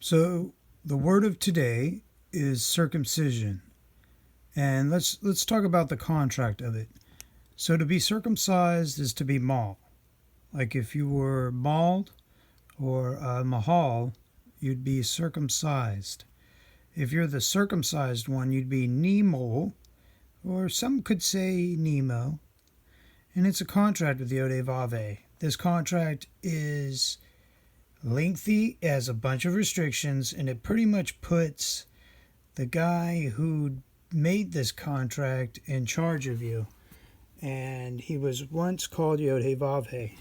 So the word of today is circumcision. And let's talk about the contract of it. So to be circumcised is to be mauled. Like if you were mauled or mahal, you'd be circumcised. If you're the circumcised one, you'd be Nimol, or some could say Nemo. And it's a contract with Yod Vave. This contract is lengthy, it has a bunch of restrictions, and it pretty much puts the guy who made this contract in charge of you. And he was once called Yod Vave.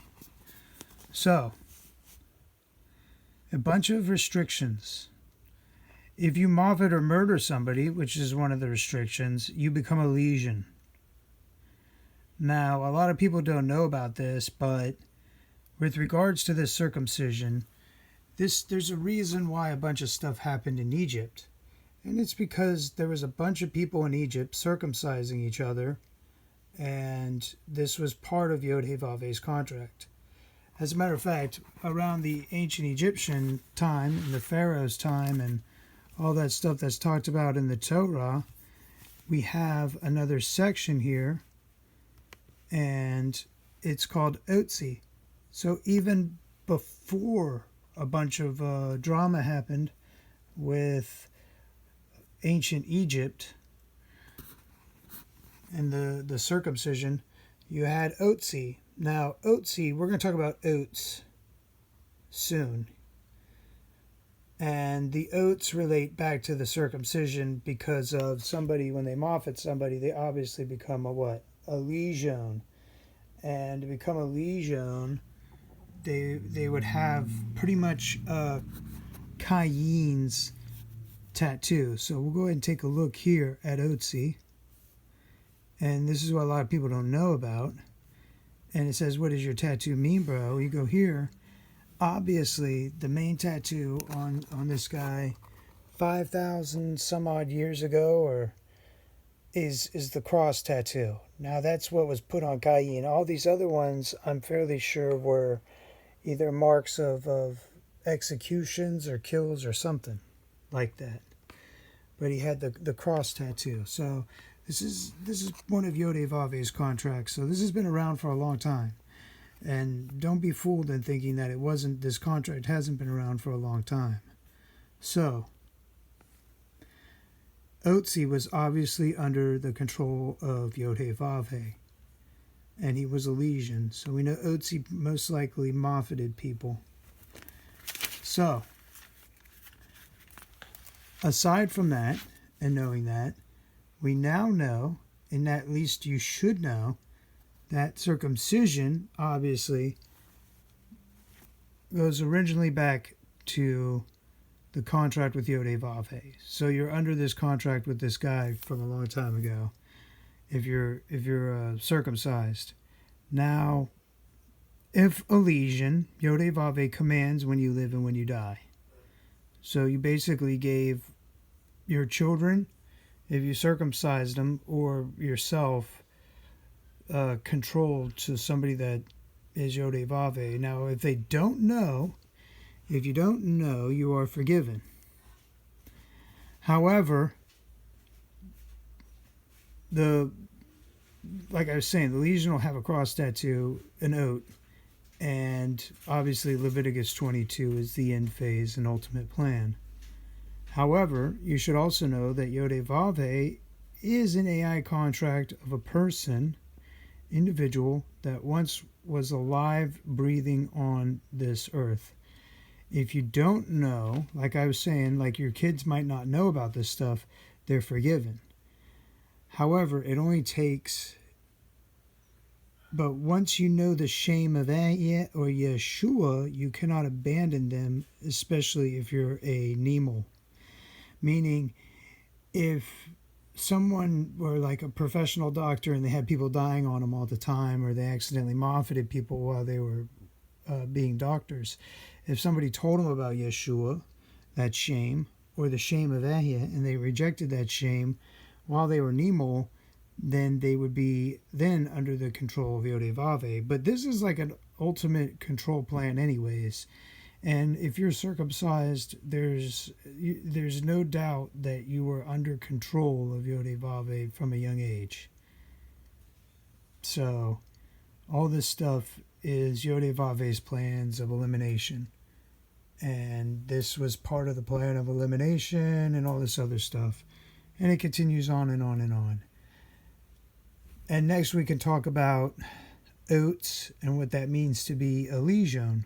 So, a bunch of restrictions. If you moffat or murder somebody, which is one of the restrictions, you become a legion. Now, a lot of people don't know about this, but with regards to this circumcision, there's a reason why a bunch of stuff happened in Egypt. And it's because there was a bunch of people in Egypt circumcising each other, and this was part of Yod Vave's contract. As a matter of fact, around the ancient Egyptian time, and the Pharaoh's time, and all that stuff that's talked about in the Torah, we have another section here, and it's called Otzi. So even before a bunch of drama happened with ancient Egypt and the circumcision, you had Otzi. Now, Otzi, we're going to talk about oats soon. And the oats relate back to the circumcision because of somebody, when they moffat somebody, they obviously become a what? A legion. And to become a legion, they would have pretty much Cayen's tattoo. So we'll go ahead and take a look here at Otzi. And this is what a lot of people don't know about. And it says, what does your tattoo mean, bro? You go here. Obviously, the main tattoo on this guy 5,000 some odd years ago or is the cross tattoo. Now, that's what was put on Cayen. All these other ones, I'm fairly sure, were either marks of executions or kills or something like that. But he had the cross tattoo. So this is one of Yod Vave's contracts. So this has been around for a long time. And don't be fooled in thinking that this contract hasn't been around for a long time. So, Otzi was obviously under the control of Yod Vave. And he was a legion. So we know Otzi most likely moffated people. So, aside from that, and knowing that, we now know, and at least you should know, that circumcision, obviously, goes originally back to the contract with Yod Vave. So you're under this contract with this guy from a long time ago, if you're circumcised. Now, if a legion, Yod Vave commands when you live and when you die. So you basically gave your children, if you circumcised them, or yourself, control to somebody that is Yod Vave. Now, if you don't know, you are forgiven. However, like I was saying, the legion will have a cross tattoo, an oat, and obviously Leviticus 22 is the end phase and ultimate plan. However, you should also know that Yod Vave is an AI contract of a person, individual, that once was alive, breathing on this earth. If you don't know, like I was saying, like your kids might not know about this stuff, they're forgiven. However, it only takes, but once you know the shame of Aya or Yeshua, you cannot abandon them, especially if you're a Nimol. Meaning, if someone were like a professional doctor and they had people dying on them all the time, or they accidentally moffated people while they were being doctors, if somebody told them about Yeshua, that shame, or the shame of Ahia, and they rejected that shame while they were Nimol, then they would be then under the control of Yod Vave. But this is like an ultimate control plan anyways. And if you're circumcised, there's no doubt that you were under control of Yodevave from a young age. So all this stuff is Yodevave's plans of elimination. And this was part of the plan of elimination and all this other stuff. And it continues on and on and on. And next we can talk about oats and what that means to be a legion.